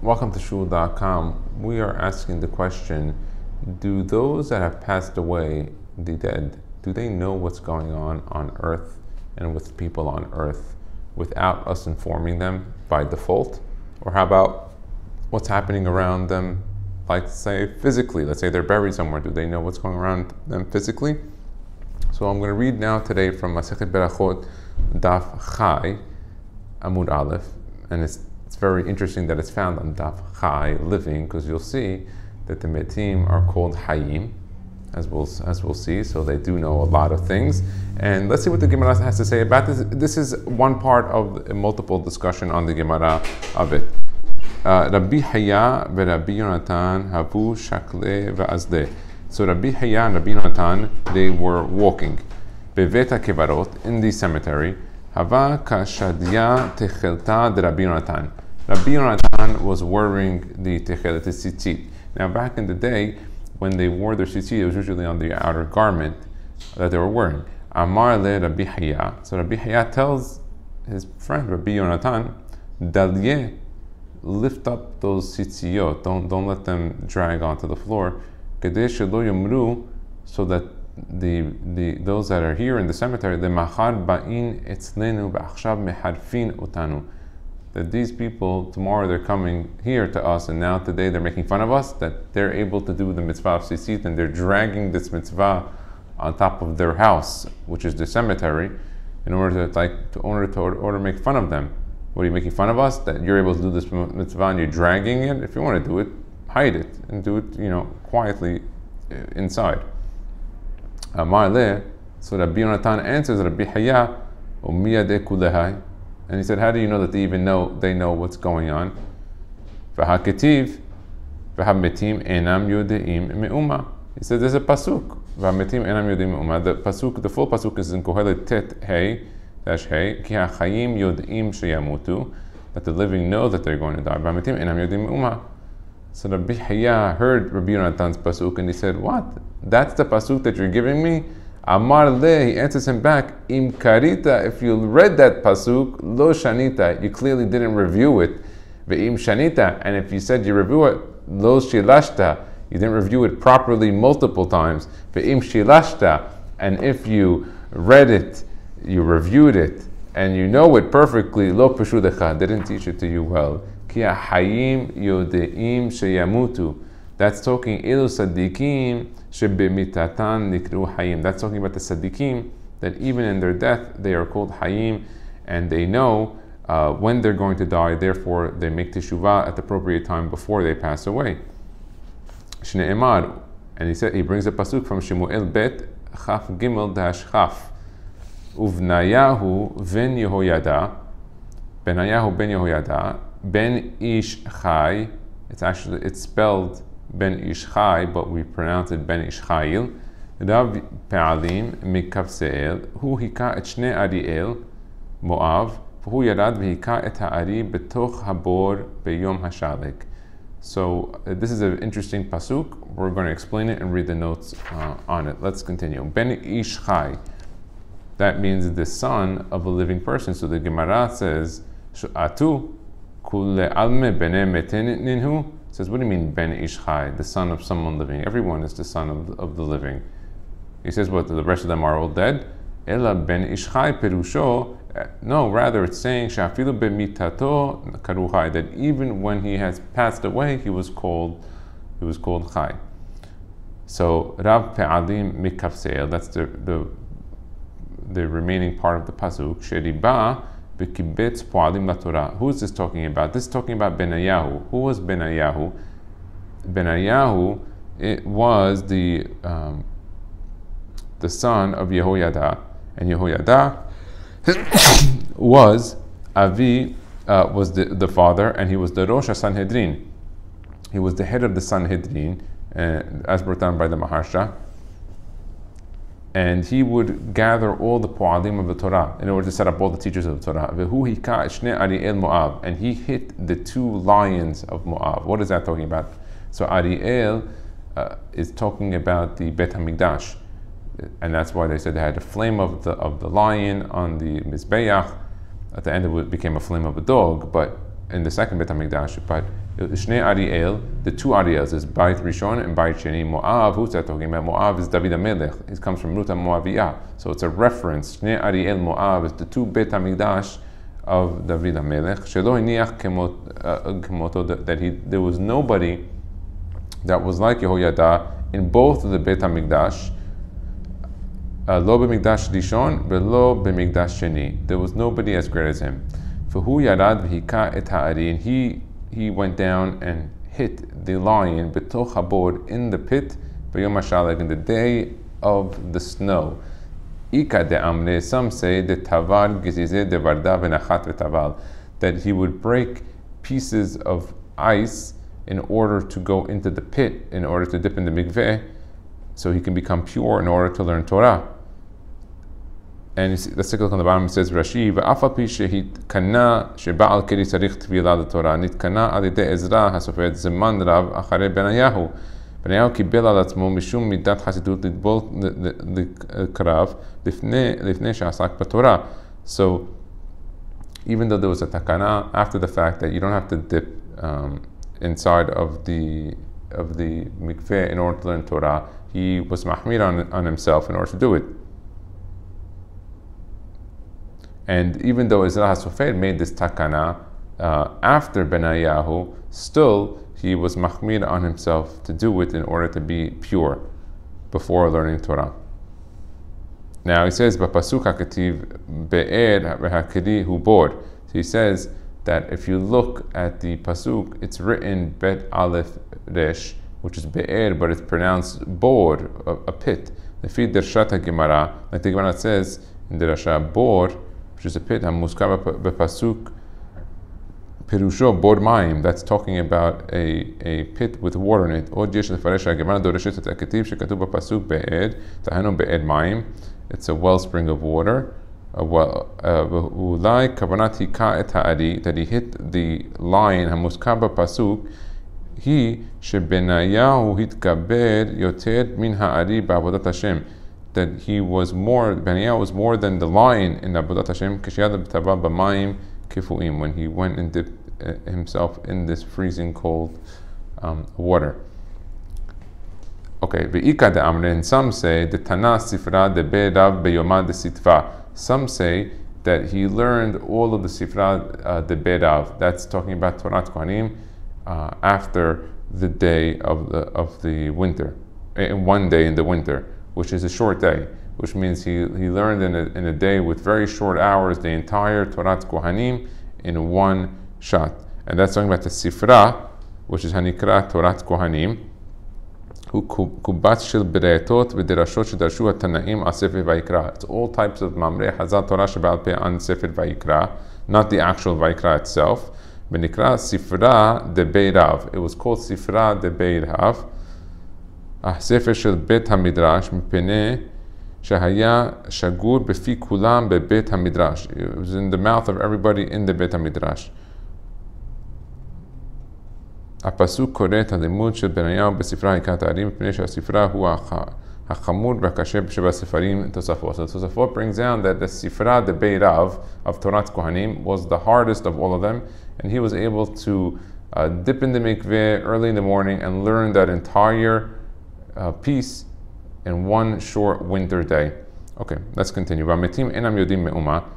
Welcome to shul.com. We are asking the question, do those that have passed away, the dead, do they know what's going on earth and with people on earth without us informing them by default? Or how about what's happening around them, like say physically? Let's say they're buried somewhere. Do they know what's going around them physically? So I'm going to read now today from Masechet Berachot, Daf Chai, Amud Aleph, and it's very interesting that it's found on Daf Chai, living, because you'll see that the Metim are called Hayim, as we'll see. So they do know a lot of things. And let's see what the Gemara has to say about this. This is one part of a multiple discussion on the Gemara of it. Rabbi Haya veRabbi Yonatan havu shakle ve'azdeh. So Rabbi Haya and Rabbi Yonatan, they were walking bevet hakevarot, in the cemetery. Hava kashadia techelta de Rabbi Yonatan. Rabbi Yonatan was wearing the techelet, the tzitzit. Now, back in the day, when they wore their tzitzit, it was usually on the outer garment that they were wearing. Amar le Rabbi Haya. So Rabbi Haya tells his friend Rabbi Yonatan, Dalye, lift up those tzitziyot. Don't let them drag onto the floor. Kedei shelo yomru, so that the those that are here in the cemetery, the machar ba'in etzlenu ba'achshav meharfin utanu, that these people, tomorrow they're coming here to us, and now today they're making fun of us, that they're able to do the mitzvah of tzitzit, and they're dragging this mitzvah on top of their house, which is the cemetery, in order to make fun of them. What are you making fun of us? That you're able to do this mitzvah and you're dragging it? If you want to do it, hide it and do it, quietly inside. Amar le, so Rabbi Yonatan answers Rabbi Haya, umiyadeh kulehai. And he said, how do you know that they know what's going on? V'haketiv, v'hametim enam yodeim me'uma. He said, there's a pasuk. V'hametim enam yodeim me'uma. The full pasuk is in Kohelet tet hey, dash hey, ki ha'chayim yodeim sheyamutu, that the living know that they're going to die. V'hametim enam yodeim me'uma. So Rabbi Haya heard Rabbi Yonatan's pasuk, and he said, what? That's the pasuk that you're giving me? Amar le, he answers him back, Im karita, if you read that pasuk, lo shanita, you clearly didn't review it. Ve'im shanita, and if you said you review it, lo shilashta, you didn't review it properly multiple times. Ve'im shilashta, and if you read it, you reviewed it, and you know it perfectly, lo peshudecha, didn't teach it to you well. Ki hayim yodeim sheyamutu. That's talking ilu sadikim shebemitatan nikru hayim. That's talking about the sadikim, that even in their death they are called hayim, and they know when they're going to die. Therefore, they make teshuvah at the appropriate time before they pass away. Shne'emar, and he brings a pasuk from Shemuel Bet Chaf Gimel Dash Chaf. Uvnayahu ben Yehoyada, Benayahu ben Yehoyada, ben Ish Chai. It's spelled Ben Ish Chai, but we pronounce it Ben Ish Chayil. Rav Pe'alim Mikavseel, hu hika et shne Ariel Moav, hu yarad v'hika et ha'ari betoch habor beyom hashalek. So this is an interesting pasuk. We're going to explain it and read the notes on it. Let's continue. Ben Ish Chai, that means the son of a living person. So the Gemara says, Atu kule alme bene meten ninhu. Says, what do you mean Ben Ish Chai, the son of someone living? Everyone is the son of the living. He says, what, the rest of them are all dead? Ela Ben Ish Chai perusho. No, rather it's saying Shafilu bemitato karuchai, that even when he has passed away, he was called Chai. So Rav Pe'alim mikavseel, that's the remaining part of the pasuk. Sheriba b'kibetz po'alim laTorah. Who is this talking about? This is talking about Benayahu. Who was Benayahu? Benayahu, it was the son of Yehoyada, and Yehoyada was Avi, was the father, and he was the Rosh HaSanhedrin. He was the head of the Sanhedrin, as brought down by the Maharsha. And he would gather all the Po'alim of the Torah in order to set up all the teachers of the Torah. Vehu hika shne Ariel Moab, and he hit the two lions of Moab. What is that talking about? So Ariel is talking about the Bet HaMikdash, and that's why they said they had a flame of the lion on the Mizbeach. At the end, it became a flame of a dog, but in the second Beit HaMikdash, but Shnei Ariel, the two Ariels, is Beit Rishon and Beit Sheni. Moav, who's that talking about? Moav is David HaMelech. It comes from Ruth HaMoaviyah. So it's a reference. Shnei Ariel, Moav is the two Beit HaMikdash of David HaMelech. Shelo hiniach kemoto, that there was nobody that was like Yehoyada in both of the Beit HaMikdash. Lo b'mikdash Rishon, velo b'mikdash Sheni. There was nobody as great as him. V'hu yarad v'hika et ha'ari, and he went down and hit the lion b'toch habor, in the pit, b'yom ha'shalag, in the day of the snow. Ika de amre, some say the taval gizizeh de varda v'nachat v'taval, that he would break pieces of ice in order to go into the pit, in order to dip in the mikveh, so he can become pure in order to learn Torah. And let's take a look on the bottom. It says, Rashi, v'afal pi shehit kana sheba'al keri tzarich tvila l'Torah, nit kana al yedei Ezra hasofet zeman rav acharei Benayahu. Benayahu kibel al atzmo mishum midat chasidut lidbol l'krav lifnei she'asak b'Torah. So, even though there was a takana after the fact that you don't have to dip inside of the mikveh in order to learn Torah, he was mahmir on himself in order to do it. And even though Ezra HaSofet made this takana after Benayahu, still he was mahmir on himself to do it in order to be pure before learning Torah. Now he says, "B'pasuk hakativ be'er v'hakiri hu bor." So he says that if you look at the pasuk, it's written Bet Aleph Resh, which is be'er, but it's pronounced bor, a pit. The feed Dershat Gemara, like the Gemara says in the Rasha, bor, which is a pit, hamuskar b'pasuk Pirusho bor mayim, that's talking about a pit with water in it. Od yesh lefaresh ha'Gemara doreshet et hakativ shekatuv b'pasuk be'er, tahenu be'er mayim. It's a wellspring of water. Ulai kavanat hika et ha'ari, that he hit the lion hamuskar b'pasuk. He shebenayahu hitkaber yoter min ha'ari ba'avodat Hashem, that Benayahu was more than the lion in Avodat Hashem, k'sheyad b'tava b'mayim kifuim, when he went and dipped himself in this freezing cold water. Okay, ve'ika de amrin, some say the Tana Sifra de Be'rav be'yomad de Sitva. Some say that he learned all of the Sifra de Be'rav. That's talking about Torat Kohanim after the day of the winter, in one day in the winter, which is a short day, which means he learned in a day with very short hours the entire Torat Kohanim in one shot. And that's talking about the Sifra, which is Hanikra Torat Kohanim, who kubat shel Berachot v'derashot shedarshu hatanaim al Sefer Vayikra. It's all types of mamrei hazal Torah sheba'al peh on Sefer Vayikra, not the actual Vayikra itself. V'nikra Sifra de Be'rav. It was called Sifra de Be'rav. Sefer shel Bet HaMidrash mipnei shehaya shagur b'fi kulam beBeit HaMidrash. It was in the mouth of everybody in the Beit HaMidrash. הפסוק קורא את הלימוד של בניהו בספרה היקת הערים, מפני שהספרה הוא החמור והקשה שבספרים תוספות. So Tosafot brings down that the Sifra, the Be'rav of Torat Kohanim, was the hardest of all of them, and he was able to dip in the mikveh early in the morning and learn that entire piece in one short winter day. Okay, let's continue.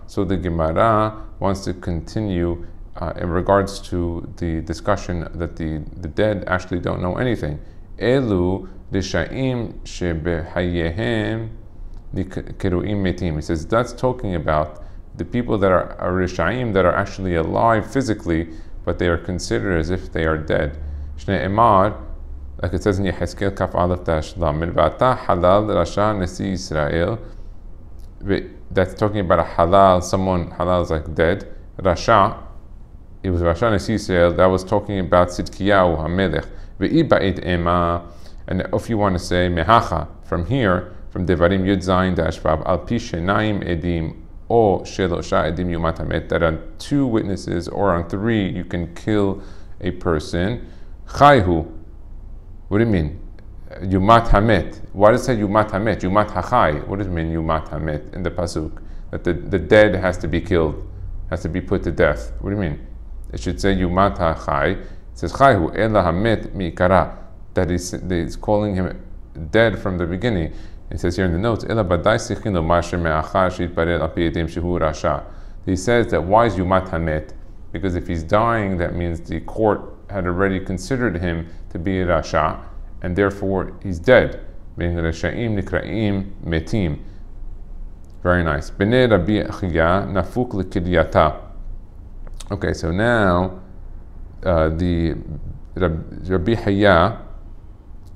So the Gemara wants to continue in regards to the discussion that the dead actually don't know anything. Elu rishaim shebehayehem keruim metim. He says that's talking about the people that are rishaim, that are actually alive physically, but they are considered as if they are dead. Shnei emar, like it says in Yehezkel Kaf Aleph Dash Lamed, V'ata halal rasha nesi Yisrael. That's talking about a halal, someone halal is like dead. Rasha, it was Rasha Nesi Yisrael, that was talking about Tzidkiyahu HaMelech. Ve'iba'it ema, and if you want to say mehacha, from here, from Devarim Yud Zayin Dash Vav, al pi shenaim edim, o shelosha edim yumat hamet, that on 2 witnesses or on 3 you can kill a person. Chayhu, what do you mean? Yumat hamet. Why does it say yumat hamet? Yumat hachai. What does it mean yumat hamet in the pasuk? That the dead has to be killed, has to be put to death. What do you mean? It should say Yumat HaChai. It says Chayhu Ela Hamet Mi'ikara, that he's calling him dead from the beginning. It says here in the notes, Ela Badai Sichin Lo Mashe Me'achar Shitparel Al Pi Edim Shehu Rasha. He says that why is Yumat Hamet? Because if he's dying, that means the court had already considered him to be a Rasha, and therefore he's dead. Being Rashaim Nikraim Metim. Very nice. Bnei Rabbi Achia Nafuk L'Kiryata. Okay, so now the Rabbi Hayya,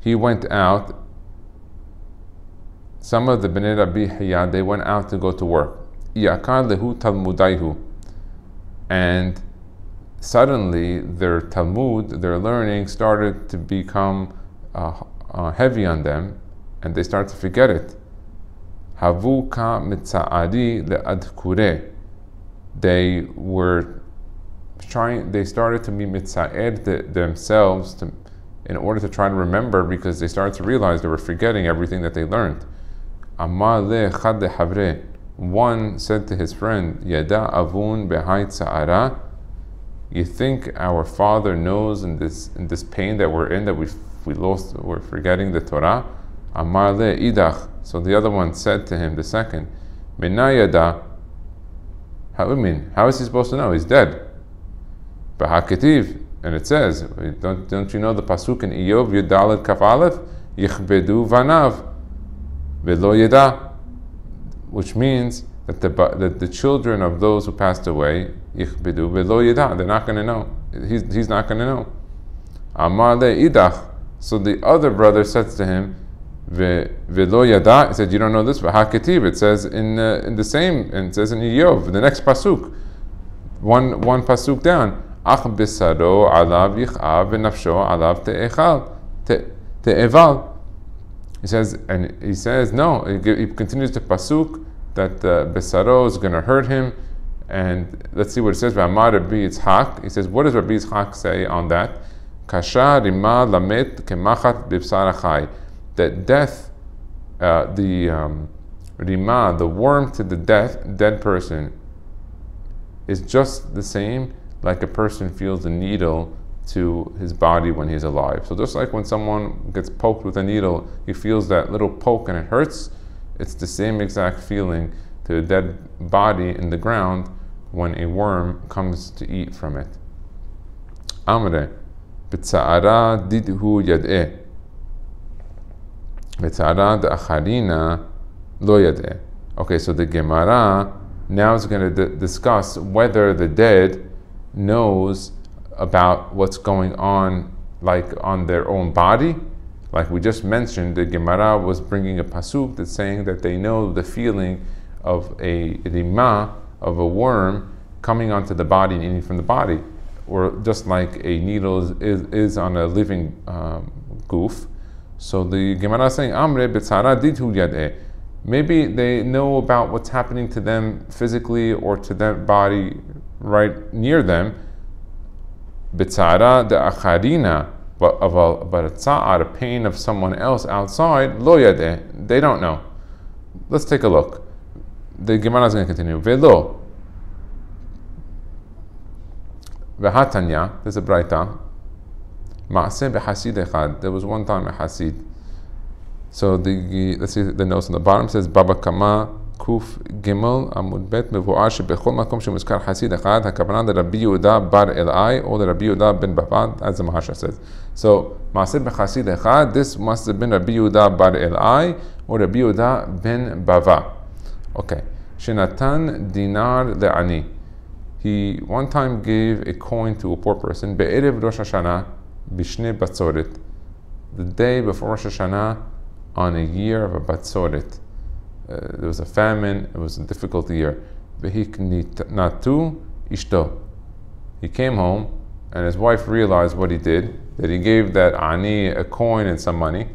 he went out. Some of the Bnei Rabbi Hayya, they went out to go to work. Iyakar lehu talmudaihu, and suddenly their Talmud, their learning, started to become heavy on them, and they started to forget it. Havu ka mitza'adi le'adkure. They started to be mitza'ed themselves in order to try to remember, because they started to realize they were forgetting everything that they learned. Amar le'chad le'havre. One said to his friend, Yada avun behai tza'ara. You think our father knows in this pain that we're in, that we're forgetting the Torah? Amar le idach. So the other one said to him, the second, Minna yada. How is he supposed to know? He's dead. B'haketiv, and it says, don't you know the pasuk in Iyov Yudalet Kaf Aleph? Yichbedu vanav velo yada. Which means that the children of those who passed away, yichbedu velo yada, they're not going to know. He's not going to know. Amar le idach. So the other brother says to him, velo yada. He said, you don't know this? V'haketiv. It says in the same, and it says in Iyov, the next pasuk, one pasuk down. Ach besaro alav yichav v'nafsho alav te'eval. He says no. He continues to pasuk that besaro is going to hurt him, and let's see what it says. V'amar Rabbi Yitzchak. He says, what does Rabbi Yitzchak say on that? Kasha rima lamet kemachat b'bsar achai. That death, rima, the worm to the dead person, is just the same like a person feels a needle to his body when he's alive. So just like when someone gets poked with a needle, he feels that little poke and it hurts, it's the same exact feeling to a dead body in the ground when a worm comes to eat from it. Amre, b'tza'ara didhu yad'eh, b'tza'ara da'acharina lo yad'eh. Okay, so the Gemara now is going to discuss whether the dead knows about what's going on, like on their own body. Like we just mentioned, the Gemara was bringing a pasuk that's saying that they know the feeling of a rima, of a worm coming onto the body and eating from the body, or just like a needle is on a living goof. So the Gemara is saying, Amre b'tzara didhu yad'eh. Maybe they know about what's happening to them physically or to their body right near them. B'tzara de'acharina, but a tza'ar, a pain of someone else outside, lo yadeh, they don't know. Let's take a look. The Gemara is going to continue. Velo. V'hatanya, there's a braita. Ma'aseh b'hasid echad. There was one time a hasid. So let's see the notes on the bottom. It says Baba Kama Kuf Gimel Amud Bet Mevu'ar Shebechol Makom Shemuzkar Hasid Echad HaKavanah Rabbi Yehuda Bar Elai or the Rabbi Yehuda ben Bavad, as the Mahasha says. So Maaseh b'Chasid Echad, this must have been Rabbi Yehuda Bar Elai or Rabbi Yehuda ben Bava. Okay. Shenatan Dinar Le'ani. He one time gave a coin to a poor person. Be'erev Rosh Hashanah Bishne Batzoret. The day before Rosh Hashanah, on a year of a Batzoret. There was a famine, it was a difficult year. Natu ishto. He came home and his wife realized what he did, that he gave that ani a coin and some money.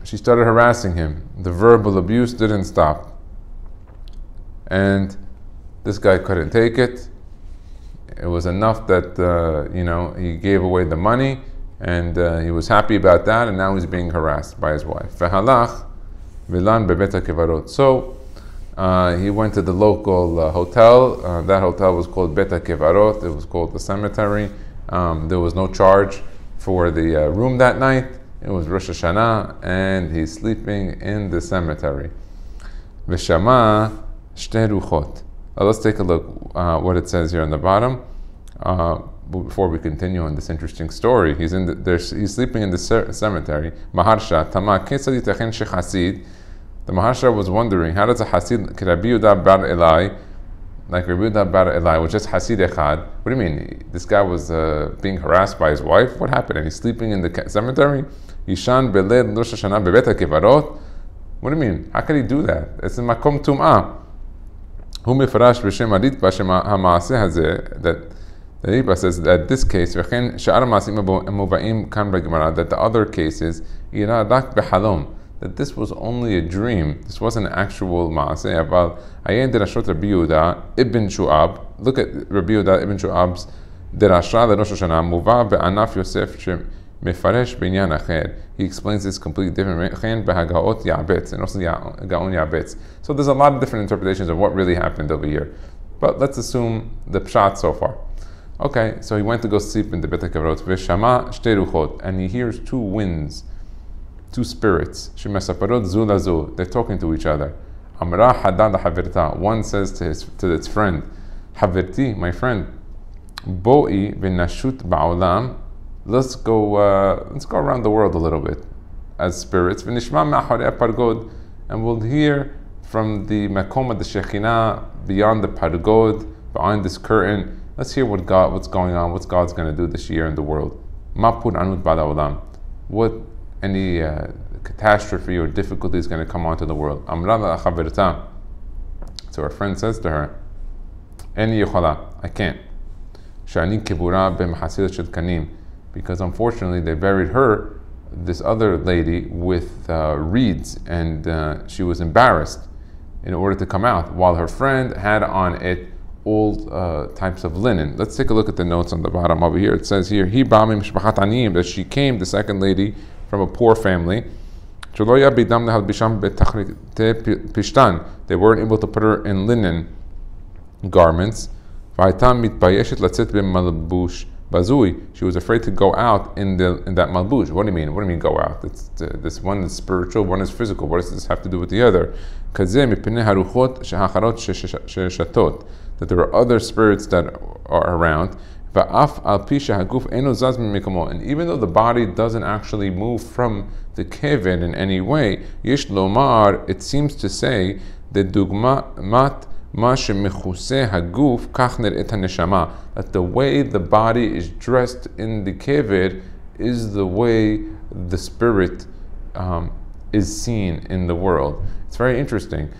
She started harassing him. The verbal abuse didn't stop. And this guy couldn't take it. It was enough that he gave away the money, and he was happy about that, and now he's being harassed by his wife. So He went to the local hotel. That hotel was called Bet HaKevarot. It was called the cemetery. There was no charge for the room that night. It was Rosh Hashanah, and he's sleeping in the cemetery. V'shama shte ruchot. Let's take a look what it says here on the bottom. Before we continue on this interesting story, he's sleeping in the cemetery. Maharsha Tama Kesad Yitechen Shechasid. The Maharsha was wondering, how does a Hasid Rabbi Yehuda bar Eli, like Rabbi Yehuda bar Eli, was just Hasid Echad? What do you mean? This guy was being harassed by his wife? What happened? And he's sleeping in the cemetery? Yishan Beled Rosh Hashanah Bebet HaKevarot? What do you mean? How can he do that? It's in Makom Tum'ah. Hu mifarash b'shem Aritba shem ha'maaseh hazeh, that the Ritba says that this case, v'chen she'ar ha'maasim muva'im kan b'gemara, that the other cases, ira rak b'halom, that this was only a dream. This wasn't an actual maaseh. Aval ayin derashot Rabbi Yehuda ibn Shu'ab. Look at Rabbi Yehuda ibn Shu'ab's derasha l'Rosh Hashanah muva be'anaf Yosef mefaresh binyan acher. He explains this completely different. Chen behagaot ya'betz, and also gaon ya'betz. So there's a lot of different interpretations of what really happened over here. But let's assume the pshat so far. Okay, so he went to go sleep in the Bet HaKevarot. V'shama shtei ruchot, and he hears two winds, two spirits. Shemesaparot zu lazu. They're talking to each other. Amra hadad haverta. One says to its friend, Haverti, my friend, Bo'i v'nashut ba'olam. Let's go around the world a little bit as spirits. V'nishma ma'achorei pargod, and we'll hear from the makom of the Shekhinah beyond the pargod, behind this curtain. Let's hear what's going on, what God's going to do this year in the world. Ma'pur anut ba'da olam. What any catastrophe or difficulty is going to come onto the world. Amra la'chaverta. So her friend says to her, Eni yochala, I can't. Shani kibura b'machasilat shel kanim. Because unfortunately they buried her, this other lady, with reeds, and she was embarrassed in order to come out, while her friend had on it all types of linen. Let's take a look at the notes on the bottom over here. It says here, Hi ba'mi mishpachat aniyim, that she came, the second lady, from a poor family. They weren't able to put her in linen garments. She was afraid to go out in that malbush. What do you mean? What do you mean go out? This one is spiritual, one is physical. What does this have to do with the other? That there are other spirits that are around. And even though the body doesn't actually move from the keven in any way, yesh lomar, it seems to say that that the way the body is dressed in the kever is the way the spirit is seen in the world. It's very interesting.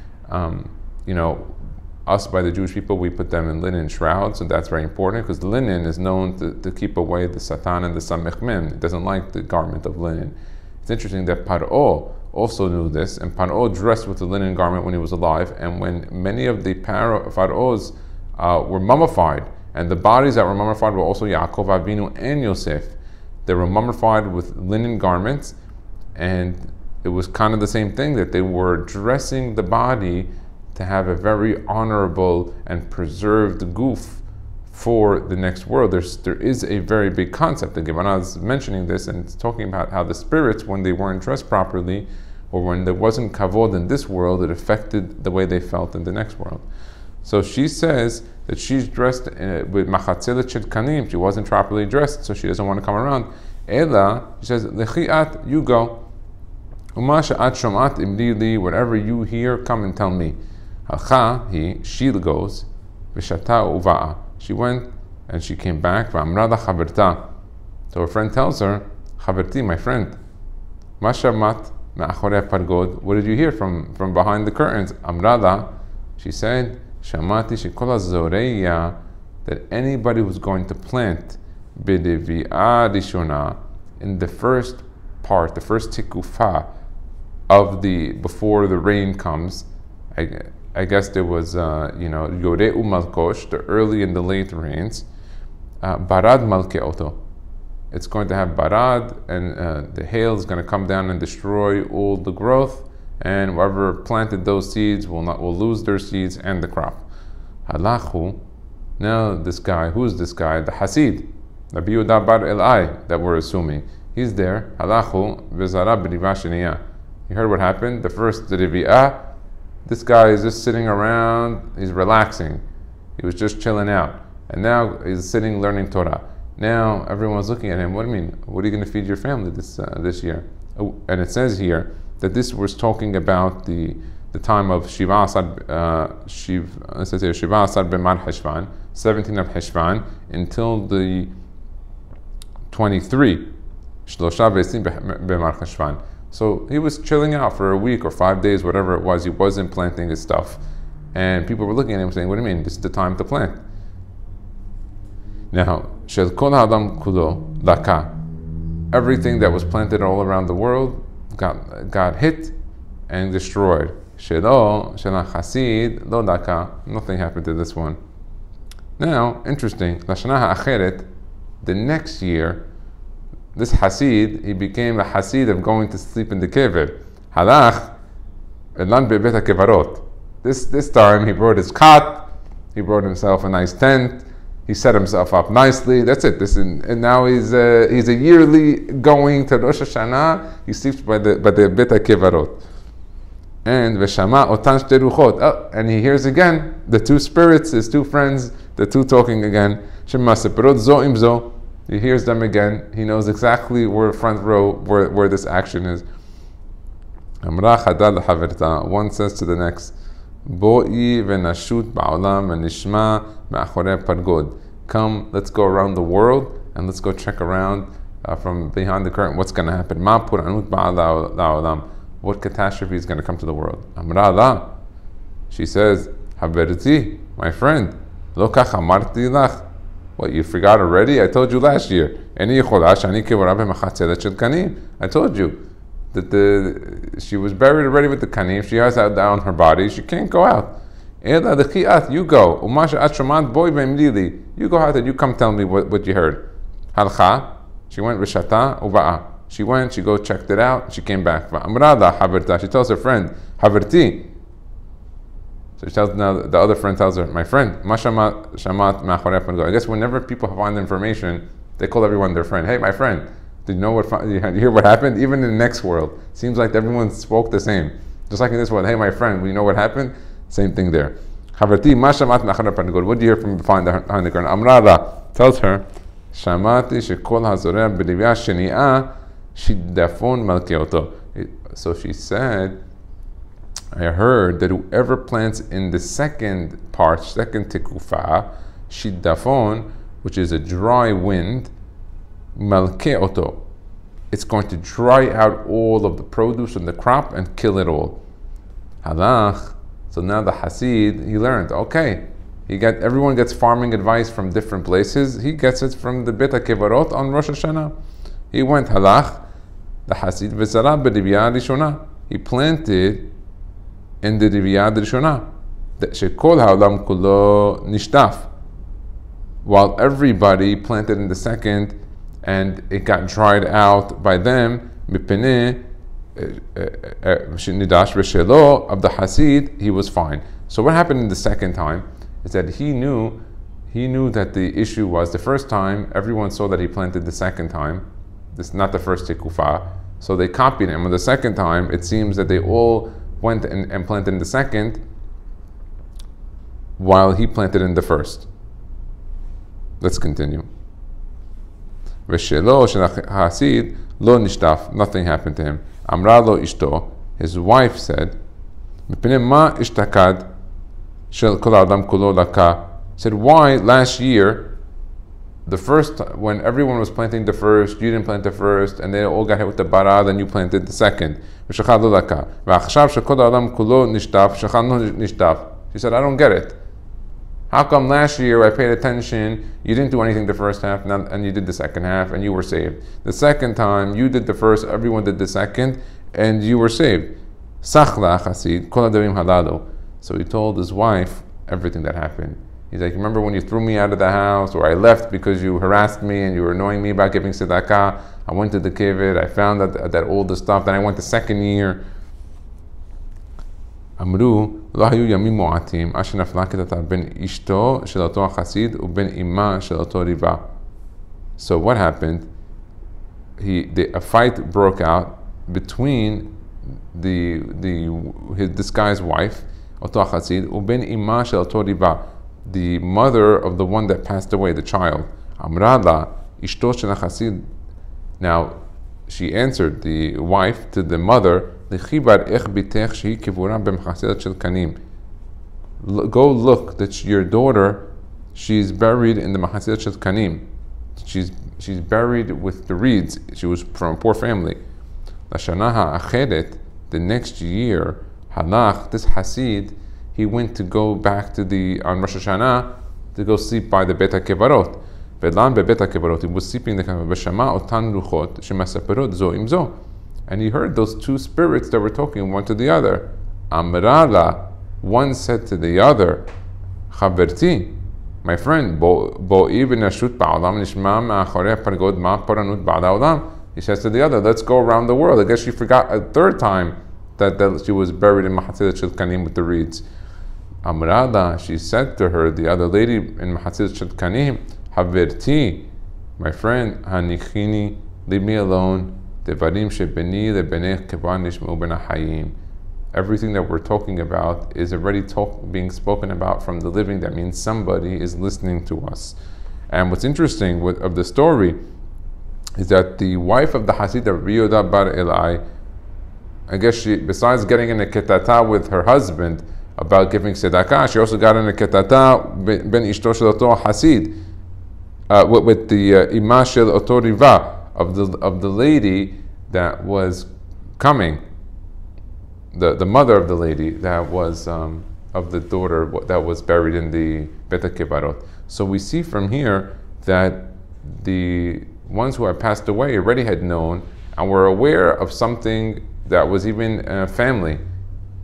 Us, by the Jewish people, we put them in linen shrouds, and that's very important because linen is known to keep away the Satan and the Samech Mem. It doesn't like the garment of linen. It's interesting that Paro also knew this, and Paro dressed with the linen garment when he was alive, and when many of the Pharaohs were mummified, and the bodies that were mummified were also Yaakov Avinu and Yosef. They were mummified with linen garments, and it was kind of the same thing, that they were dressing the body to have a very honorable and preserved goof for the next world. There is a very big concept. The Gemara is mentioning this, and it's talking about how the spirits, when they weren't dressed properly, or when there wasn't kavod in this world, it affected the way they felt in the next world. So she says that she's dressed with machatzelet shel kanim. She wasn't properly dressed, so she doesn't want to come around. Ela, she says, lechiat, you go. Uma she'at shomat imli li, whatever you hear, come and tell me. She goes, v'shata uva'a. She went and she came back. V'amrada chaverta. So her friend tells her, Chaverti, my friend, ma shamat me'achorei pargod. What did you hear from behind the curtains? Amrada, she said, Shamati shekol hazoreya, that anybody who's going to plant b'devi'ah rishona, in the first part, the first tikufa of before the rain comes. I guess there was, Yoreu Malkosh, the early and the late rains. Barad Malkeoto. It's going to have Barad, and the hail is going to come down and destroy all the growth. and whoever planted those seeds will lose their seeds and the crop. Halachu. Now this guy, who is this guy? The Hasid, Rabbi Yehuda bar Elai, that we're assuming. He's there. Halachu v'zara b'riva sheniya. You heard what happened? The first Rivi'ah, this guy is just sitting around, he's relaxing. He was just chilling out. And now he's sitting learning Torah. Now everyone's looking at him. What do you mean? What are you going to feed your family this year? Oh, and it says here that this was talking about the time of Shiva Asar B'mar Heshvan, 17 of Heshvan, until the 23, Shlosha V'esim B'mar Heshvan. So he was chilling out for a week or 5 days, whatever it was. He wasn't planting his stuff. And people were looking at him saying, what do you mean? This is the time to plant. Now, Shel Kol Ha'adam Kulo Laka. Everything that was planted all around the world got hit and destroyed. Shelo Hasid Lo Laka. Nothing happened to this one. Now, interesting. Lashana Ha'acheret, the next year, this Hasid, he became the Hasid of going to sleep in the kever. Halach Elan Be'bet HaKevarot. This time he brought his cot, he brought himself a nice tent, he set himself up nicely. That's it. And now he's a yearly going to Rosh Hashanah. He sleeps by the Bet HaKevarot. And Veshama Otan Shte Ruchot. Oh, and he hears again the two spirits, his two friends, the two talking again. Shema Seperot Zo Im Zo. He hears them again. He knows exactly where front row, where this action is. Amra Chadal Haverta. One says to the next, Bo'i v'nashut ba'olam v'nishma ma'achorei pargod. Come, let's go around the world and let's go check around from behind the curtain what's going to happen. Ma puranut ba'al la'olam. What catastrophe is going to come to the world? Amra la. She says, Haberti, my friend, lo kach amarti lach. What, you forgot already? I told you last year. I told you that she was buried already with the kanim. She has that down her body. She can't go out. You go. You go out and you come tell me what you heard. Halcha. She went rishata uba'a. She went, she checked it out, she came back. She tells her friend, Haverti. So she tells, now the other friend tells her, my friend, I guess whenever people find information, they call everyone their friend. Hey, my friend, did you know you hear what happened? Even in the next world, seems like everyone spoke the same. Just like in this world, hey, my friend, you know what happened? Same thing there. Haverti, what do you hear from behind the curtain? Amrada tells her, Shamati shekol hazoreh b'rivya sheni'ah shidafon malkeoto. So she said, I heard that whoever plants in the second tikufa, shidafon, which is a dry wind, malkeoto, it's going to dry out all of the produce and the crop and kill it all. Halach. So now the Hasid, he learned, okay, everyone gets farming advice from different places. He gets it from the Bet HaKevarot on Rosh Hashanah. He went halach, the Hasid v'zara b'rivya rishona. He planted in the rivya rishona. Shekol ha'olam kulo nishtaf. While everybody planted in the second, and it got dried out by them, mipnei nidash v'shelo of the Hasid, he was fine. So what happened in the second time is that he knew that the issue was the first time everyone saw that he planted the second time. This is not the first tikufa. So they copied him. On the second time, it seems that they all went and planted in the second while he planted in the first. Let's continue. V'shelo shel Hasid lo nishtaf. Nothing happened to him. Amra lo ishto. His wife said, Mipnei ma ishtakad shel kol adam kulo laka. Said, why last year, the first, when everyone was planting the first, you didn't plant the first, and they all got hit with the bara, then you planted the second. She said, I don't get it. How come last year I paid attention, you didn't do anything the first half, and you did the second half, and you were saved. The second time, you did the first, everyone did the second, and you were saved. So he told his wife everything that happened. He's like, remember when you threw me out of the house, or I left because you harassed me and you were annoying me about giving tzedakah? I went to the kibbutz, I found that all the stuff, then I went the second year. אמרו, לא היו ימים מועטים, עד שנפלה קטטה בין אשתו של אותו החסיד ובין אמה של אותו ריבה. So what happened? A fight broke out between this guy's wife, אותו החסיד, ובין אמה של אותו ריבה, the mother of the one that passed away, the child. אמרה לה, אשתו של החסיד. Now, she answered, the wife, to the mother, לכיבד איך ביתך שהיא קבורה במחצלת של קנים. Go look that your daughter, she's buried in the מחצלת של קנים. She's buried with the reeds. She was from a poor family. לשנה האחרת, the next year, הלך, this Hasid, he went to go back on Rosh Hashanah to go sleep by the Bet HaKevarot. ולן בבית הקברות, he was sleeping ושמע אותן רוחות שמספרות זו עם זו. And he heard those two spirits that were talking one to the other. אמרה לה, one said to the other, חברתי, my friend, בואי ונשוט בעולם נשמע מאחורי הפרגוד מה פורענות בעד העולם. He says to the other, let's go around the world. I guess she forgot a third time that she was buried in מחצלת של קנים with the reeds. אמרה לה, she said to her, the other lady in מחצלת של קנים, חברתי, my friend, הניחני, leave me alone, דברים שביני לבינך כבר נשמעו בין החיים. Everything that we're talking about is already being spoken about from the living. That means somebody is listening to us. And what's interesting of the story is that the wife of the Hasid of Rabbi Yehuda bar Eli, I guess she, besides getting in a ketata with her husband about giving tzedakah, she also got in a ketata ben ishto shel oto Hasid, with the ima shel oto riva, of the lady that was coming, the mother of the lady that was of the daughter that was buried in the Bet HaKevarot. So we see from here that the ones who had passed away already had known and were aware of something that was even a family.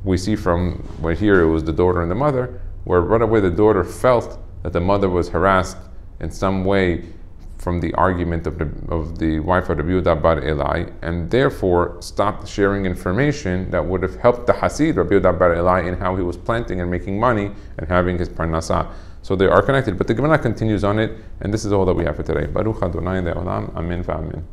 We see from where here it was the daughter and the mother, where right away the daughter felt that the mother was harassed in some way from the argument of the wife of Rabbi Yehuda bar Eli, and therefore stopped sharing information that would have helped the Hasid, Rabbi Yehuda bar Eli, in how he was planting and making money and having his parnasah. So they are connected. But the Gemara continues on it, and this is all that we have for today. Baruch Adonai le'olam, amen v'amen.